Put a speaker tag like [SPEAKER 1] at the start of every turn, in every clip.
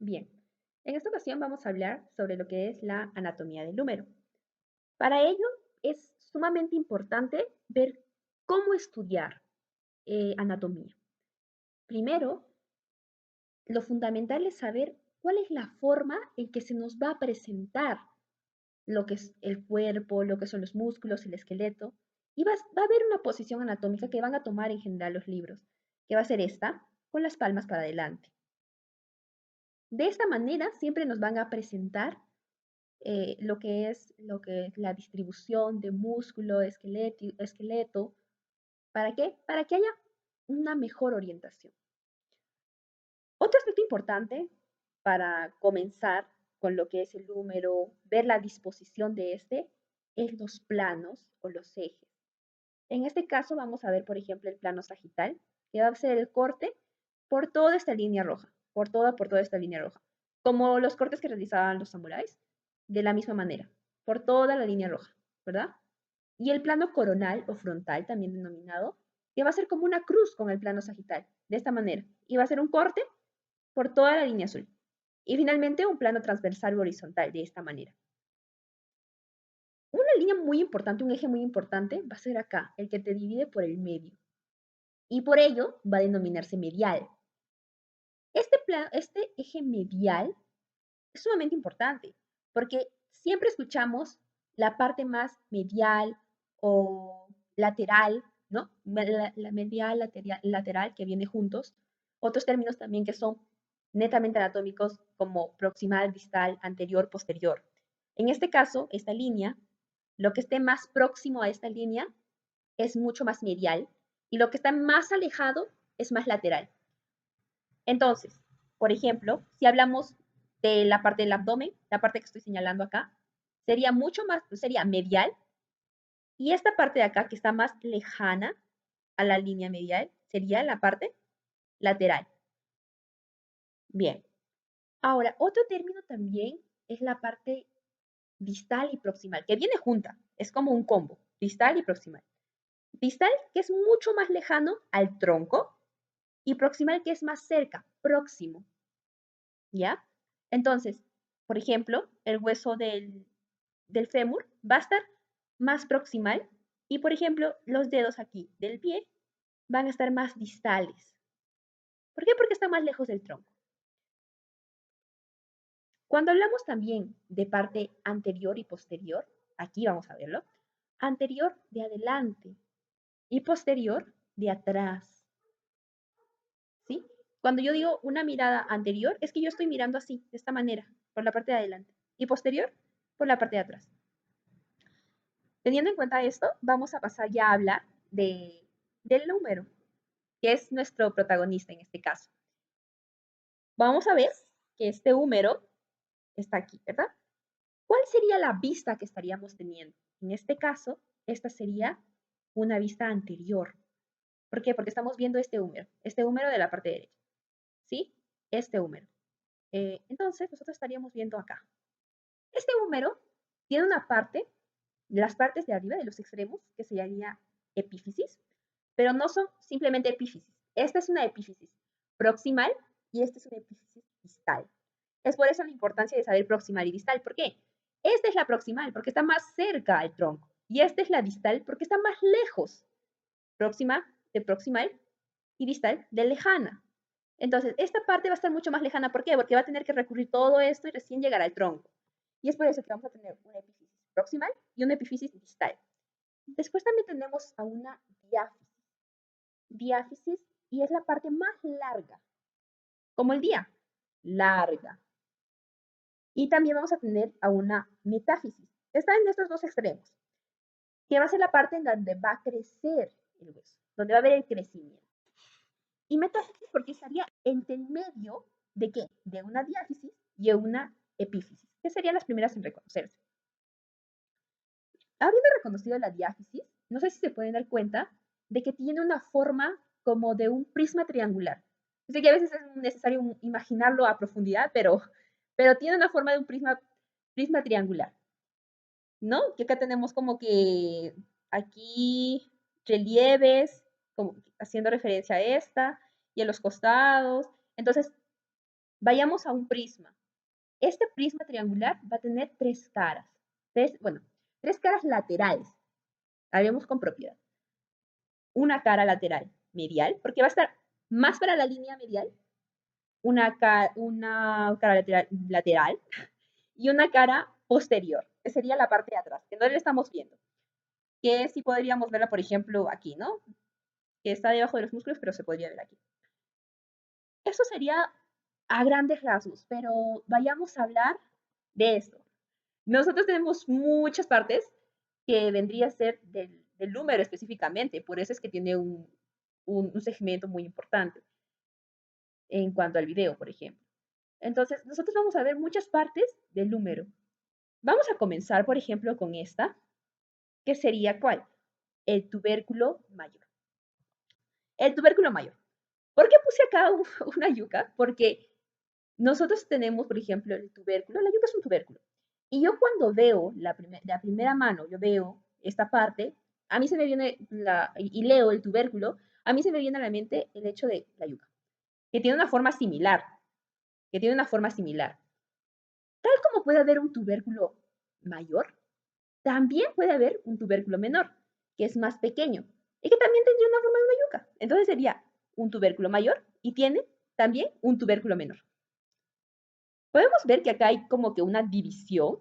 [SPEAKER 1] Bien, en esta ocasión vamos a hablar sobre lo que es la anatomía del húmero. Para ello es sumamente importante ver cómo estudiar anatomía. Primero, lo fundamental es saber cuál es la forma en que se nos va a presentar lo que es el cuerpo, lo que son los músculos, el esqueleto, y va a haber una posición anatómica que van a tomar en general los libros, que va a ser esta, con las palmas para adelante. De esta manera siempre nos van a presentar lo que es la distribución de músculo, esqueleto. ¿Para qué? Para que haya una mejor orientación. Otro aspecto importante para comenzar con lo que es el húmero, ver la disposición de este, es los planos o los ejes. En este caso vamos a ver, por ejemplo, el plano sagital, que va a ser el corte por toda esta línea roja, por toda esta línea roja, como los cortes que realizaban los samuráis, de la misma manera, por toda la línea roja, ¿verdad? Y el plano coronal o frontal, también denominado, que va a ser como una cruz con el plano sagital, de esta manera, y va a ser un corte por toda la línea azul. Y finalmente un plano transversal o horizontal, de esta manera. Una línea muy importante, un eje muy importante, va a ser acá, el que te divide por el medio. Y por ello va a denominarse medial. Este eje medial es sumamente importante, porque siempre escuchamos la parte más medial o lateral, ¿no? La medial, lateral, que viene juntos. Otros términos también que son netamente anatómicos como proximal, distal, anterior, posterior. En este caso, esta línea, lo que esté más próximo a esta línea es mucho más medial y lo que está más alejado es más lateral. Entonces, por ejemplo, si hablamos de la parte del abdomen, la parte que estoy señalando acá, sería mucho más, sería medial, y esta parte de acá que está más lejana a la línea medial sería la parte lateral. Bien. Ahora, otro término también es la parte distal y proximal, que viene junta, es como un combo, distal y proximal. Distal, que es mucho más lejano al tronco, y proximal, que es más cerca, próximo. ¿Ya? Entonces, por ejemplo, el hueso del fémur va a estar más proximal y, por ejemplo, los dedos aquí del pie van a estar más distales. ¿Por qué? Porque está más lejos del tronco. Cuando hablamos también de parte anterior y posterior, aquí vamos a verlo, anterior de adelante y posterior de atrás, ¿sí? Cuando yo digo una mirada anterior, es que yo estoy mirando así, de esta manera, por la parte de adelante, y posterior, por la parte de atrás. Teniendo en cuenta esto, vamos a pasar ya a hablar del número, que es nuestro protagonista en este caso. Vamos a ver que este húmero está aquí, ¿verdad? ¿Cuál sería la vista que estaríamos teniendo? En este caso, esta sería una vista anterior. ¿Por qué? Porque estamos viendo este húmero de la parte derecha, ¿sí? Este húmero. Entonces, nosotros estaríamos viendo acá. Este húmero tiene una parte, las partes de arriba, de los extremos, que se llamaría epífisis, pero no son simplemente epífisis. Esta es una epífisis proximal y esta es una epífisis distal. Es por eso la importancia de saber proximal y distal. ¿Por qué? Esta es la proximal porque está más cerca al tronco y esta es la distal porque está más lejos. Próxima de proximal y distal de lejana. Entonces, esta parte va a estar mucho más lejana. ¿Por qué? Porque va a tener que recurrir todo esto y recién llegar al tronco. Y es por eso que vamos a tener una epífisis proximal y una epífisis distal. Después también tenemos a una diáfisis. Diáfisis y es la parte más larga, como el día, larga. Y también vamos a tener a una metáfisis. Está en estos dos extremos, que va a ser la parte en donde va a crecer el hueso, donde va a haber el crecimiento. Y metáfisis porque estaría entre el medio de qué? De una diáfisis y una epífisis, que serían las primeras en reconocerse. Habiendo reconocido la diáfisis, no sé si se pueden dar cuenta de que tiene una forma como de un prisma triangular. Sé que a veces es necesario imaginarlo a profundidad, pero tiene una forma de un prisma triangular, ¿no? Que acá tenemos como que aquí relieves, como haciendo referencia a esta, y a los costados. Entonces, Vayamos a un prisma. Este prisma triangular va a tener tres caras. Tres caras laterales. Haremos con propiedad. Una cara lateral medial, porque va a estar más para la línea medial. Una cara lateral y una cara posterior, que sería la parte de atrás, que no le estamos viendo. Que sí podríamos verla, por ejemplo, aquí, ¿no? Que está debajo de los músculos, pero se podría ver aquí. Eso sería a grandes rasgos, pero vayamos a hablar de esto. Nosotros tenemos muchas partes que vendría a ser del número específicamente, por eso es que tiene un segmento muy importante en cuanto al video, por ejemplo. Entonces, nosotros vamos a ver muchas partes del número. Vamos a comenzar, por ejemplo, con esta, que sería ¿cuál? El tubérculo mayor. El tubérculo mayor. ¿Por qué puse acá una yuca? Porque nosotros tenemos, por ejemplo, el tubérculo. La yuca es un tubérculo. Y yo cuando veo la primera mano, yo veo esta parte, a mí se me viene, y leo el tubérculo, a mí se me viene a la mente el hecho de la yuca, que tiene una forma similar, que tiene una forma similar. Tal como puede haber un tubérculo mayor, también puede haber un tubérculo menor, que es más pequeño, y que también tendría una forma de una yuca. Entonces sería un tubérculo mayor y tiene también un tubérculo menor. Podemos ver que acá hay como que una división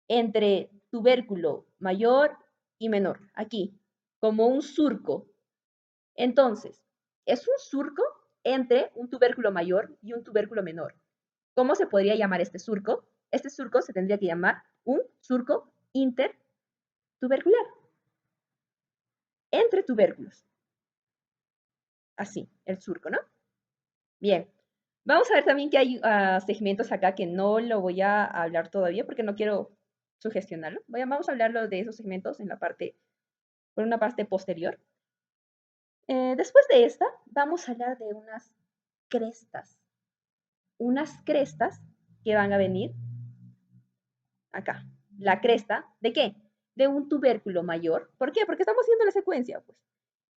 [SPEAKER 1] entre tubérculo mayor y menor, aquí, como un surco. Entonces, es un surco entre un tubérculo mayor y un tubérculo menor. ¿Cómo se podría llamar este surco? Este surco se tendría que llamar un surco intertubercular, entre tubérculos. Así, el surco, ¿no? Bien. Vamos a ver también que hay segmentos acá que no lo voy a hablar todavía porque no quiero sugestionarlo. Vamos a hablarlo de esos segmentos en la parte, por una parte posterior. Después de esta, vamos a hablar de unas crestas. Unas crestas que van a venir acá. La cresta, ¿de qué? De un tubérculo mayor. ¿Por qué? Porque estamos haciendo la secuencia, pues.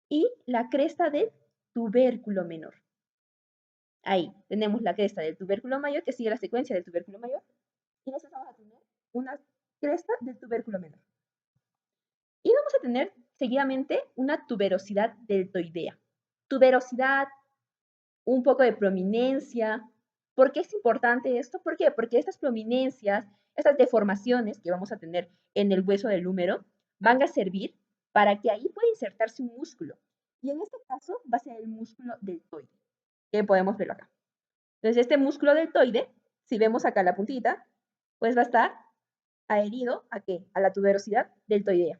[SPEAKER 1] Y la cresta del tubérculo menor. Ahí tenemos la cresta del tubérculo mayor que sigue la secuencia del tubérculo mayor. Y nosotros vamos a tener una cresta del tubérculo menor. Y vamos a tener seguidamente una tuberosidad deltoidea. Tuberosidad, un poco de prominencia. ¿Por qué es importante esto? ¿Por qué? Porque estas prominencias, estas deformaciones que vamos a tener en el hueso del húmero, van a servir para que ahí pueda insertarse un músculo. Y en este caso va a ser el músculo deltoide, que podemos verlo acá. Entonces, este músculo deltoide, si vemos acá la puntita, pues va a estar adherido ¿a qué? A la tuberosidad deltoidea.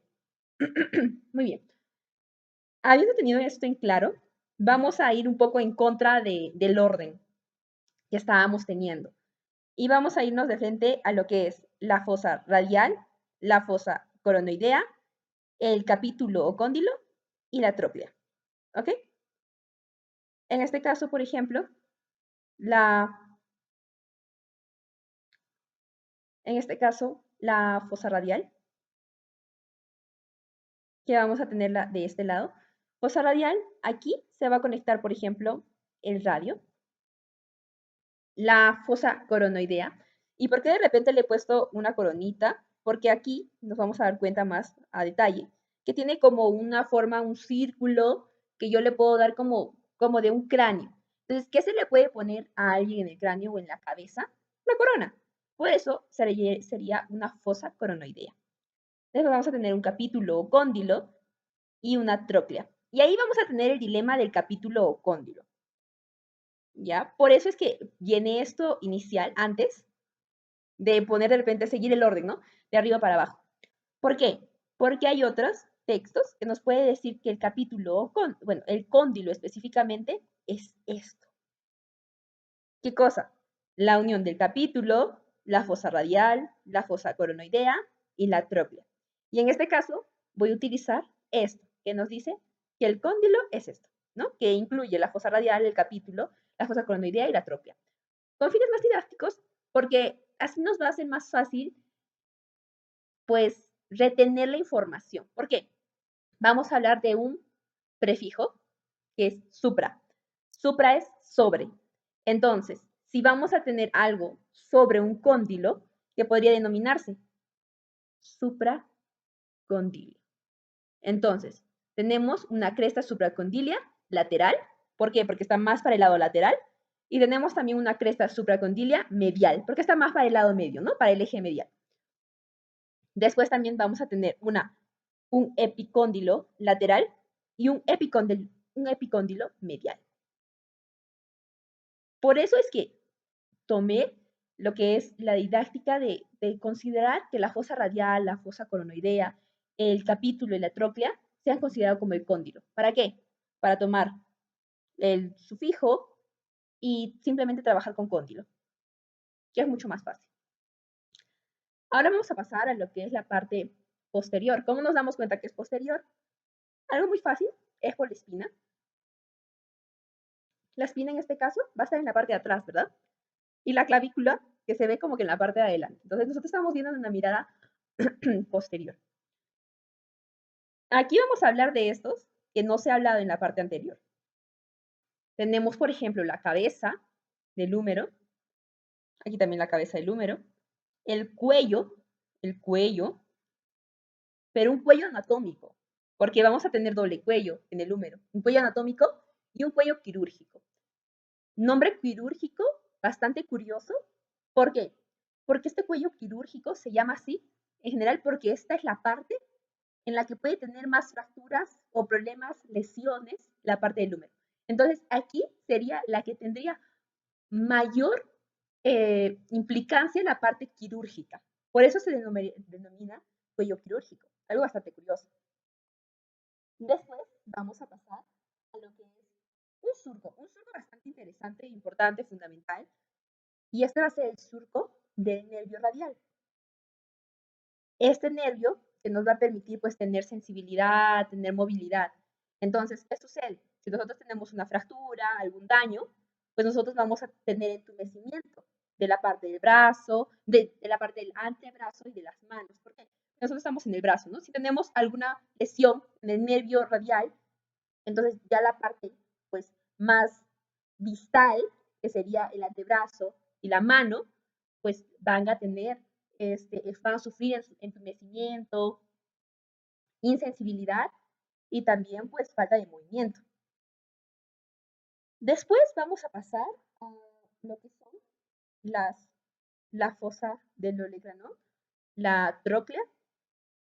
[SPEAKER 1] Muy bien. Habiendo tenido esto en claro, vamos a ir un poco en contra del orden que estábamos teniendo. Y vamos a irnos de frente a lo que es la fosa radial, la fosa coronoidea, el capítulo o cóndilo y la tróclea. ¿Ok? En este caso, por ejemplo, la fosa radial, que vamos a tenerla de este lado. Fosa radial, aquí se va a conectar, por ejemplo, el radio, la fosa coronoidea. ¿Y por qué de repente le he puesto una coronita? Porque aquí nos vamos a dar cuenta más a detalle, que tiene como una forma, un círculo que yo le puedo dar como de un cráneo. Entonces, ¿qué se le puede poner a alguien en el cráneo o en la cabeza? Una corona. Por eso sería una fosa coronoidea. Después vamos a tener un capítulo o cóndilo y una tróclea. Y ahí vamos a tener el dilema del capítulo o cóndilo. ¿Ya? Por eso es que viene esto inicial antes de poner de repente seguir el orden, ¿no? De arriba para abajo. ¿Por qué? Porque hay otros textos que nos puede decir que el capítulo, bueno, el cóndilo específicamente es esto. ¿Qué cosa? La unión del capítulo, la fosa radial, la fosa coronoidea y la tróclea. Y en este caso voy a utilizar esto, que nos dice que el cóndilo es esto, ¿no? Que incluye la fosa radial, el capítulo, la fosa coronoidea y la tróclea. Con fines más didácticos, porque así nos va a ser más fácil, pues, retener la información. ¿Por qué? Vamos a hablar de un prefijo que es supra. Supra es sobre. Entonces, si vamos a tener algo sobre un cóndilo que podría denominarse supracondilio. Entonces, tenemos una cresta supracondilia lateral. ¿Por qué? Porque está más para el lado lateral. Y tenemos también una cresta supracondilia medial, porque está más para el lado medio, ¿no? Para el eje medial. Después también vamos a tener un epicóndilo lateral y un epicóndilo medial. Por eso es que tomé lo que es la didáctica de considerar que la fosa radial, la fosa coronoidea, el capítulo y la tróclea sean considerados como el cóndilo. ¿Para qué? Para tomar el sufijo y simplemente trabajar con cóndilo, que es mucho más fácil. Ahora vamos a pasar a lo que es la parte posterior. ¿Cómo nos damos cuenta que es posterior? Algo muy fácil es por la espina. La espina en este caso va a estar en la parte de atrás, ¿verdad? Y la clavícula que se ve como que en la parte de adelante. Entonces nosotros estamos viendo en una mirada posterior. Aquí vamos a hablar de estos que no se ha hablado en la parte anterior. Tenemos, por ejemplo, la cabeza del húmero. Aquí también la cabeza del húmero. El cuello, pero un cuello anatómico, porque vamos a tener doble cuello en el húmero. Un cuello anatómico y un cuello quirúrgico. Nombre quirúrgico bastante curioso. ¿Por qué? Porque este cuello quirúrgico se llama así, en general, porque esta es la parte en la que puede tener más fracturas o problemas, lesiones, la parte del húmero. Entonces, aquí sería la que tendría mayor implicancia en la parte quirúrgica. Por eso se denomina cuello quirúrgico. Algo bastante curioso. Después vamos a pasar a lo que es un surco bastante interesante, importante, fundamental. Y este va a ser el surco del nervio radial. Este nervio que nos va a permitir pues tener sensibilidad, tener movilidad. Entonces, ¿qué sucede? Si nosotros tenemos una fractura, algún daño, pues nosotros vamos a tener entumecimiento de la parte del brazo, de la parte del antebrazo y de las manos. ¿Por qué? Nosotros estamos en el brazo, ¿no? Si tenemos alguna lesión en el nervio radial, entonces ya la parte pues más distal, que sería el antebrazo y la mano, pues van a tener, van a sufrir entumecimiento, insensibilidad y también pues falta de movimiento. Después vamos a pasar a lo que son la fosa del olecranon, la tróclea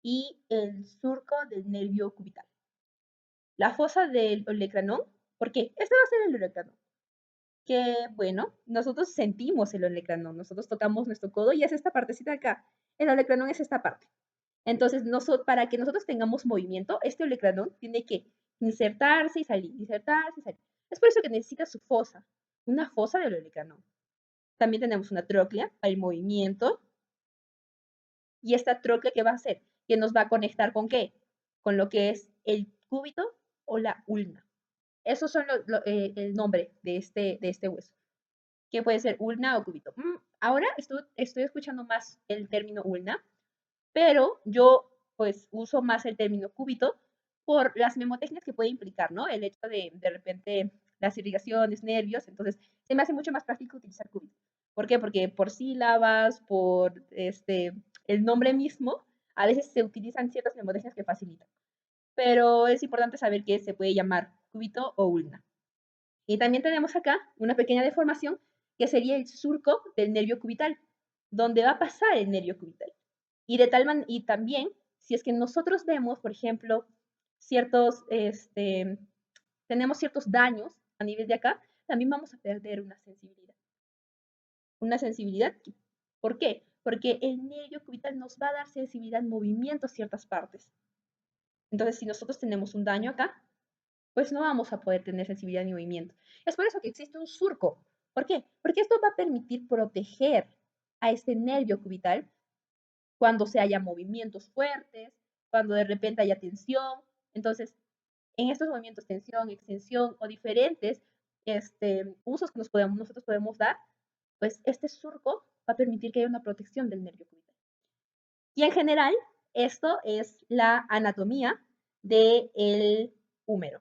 [SPEAKER 1] y el surco del nervio cubital. La fosa del olecranon, ¿por qué? Este va a ser el olecranon. Que, bueno, nosotros sentimos el olecranon, nosotros tocamos nuestro codo y es esta partecita de acá. El olecranon es esta parte. Entonces, para que nosotros tengamos movimiento, este olecranon tiene que insertarse y salir, insertarse y salir. Es por eso que necesita su fosa, una fosa del olecranon. También tenemos una tróclea para el movimiento. Y esta tróclea, ¿qué va a hacer? Que nos va a conectar ¿con qué? Con lo que es el cúbito o la ulna. Esos son el nombre de este hueso, que puede ser ulna o cúbito. Ahora estoy escuchando más el término ulna, pero yo pues uso más el término cúbito por las mnemotecnias que puede implicar, ¿no? El hecho de repente las irrigaciones, nervios, entonces se me hace mucho más práctico utilizar cúbito. ¿Por qué? Porque por sílabas, por el nombre mismo, a veces se utilizan ciertas mnemotecnias que facilitan. Pero es importante saber que se puede llamar cúbito o ulna. Y también tenemos acá una pequeña deformación que sería el surco del nervio cubital, donde va a pasar el nervio cubital. Y también, si es que nosotros vemos, por ejemplo, tenemos ciertos daños a nivel de acá, también vamos a perder una sensibilidad. Una sensibilidad, ¿por qué? Porque el nervio cubital nos va a dar sensibilidad en movimiento a ciertas partes. Entonces, si nosotros tenemos un daño acá, pues no vamos a poder tener sensibilidad ni movimiento. Es por eso que existe un surco. ¿Por qué? Porque esto va a permitir proteger a este nervio cubital cuando se haya movimientos fuertes, cuando de repente haya tensión. Entonces, en estos movimientos, tensión, extensión o diferentes usos que nosotros podemos dar, pues este surco va a permitir que haya una protección del nervio cubital. Y en general, esto es la anatomía del húmero.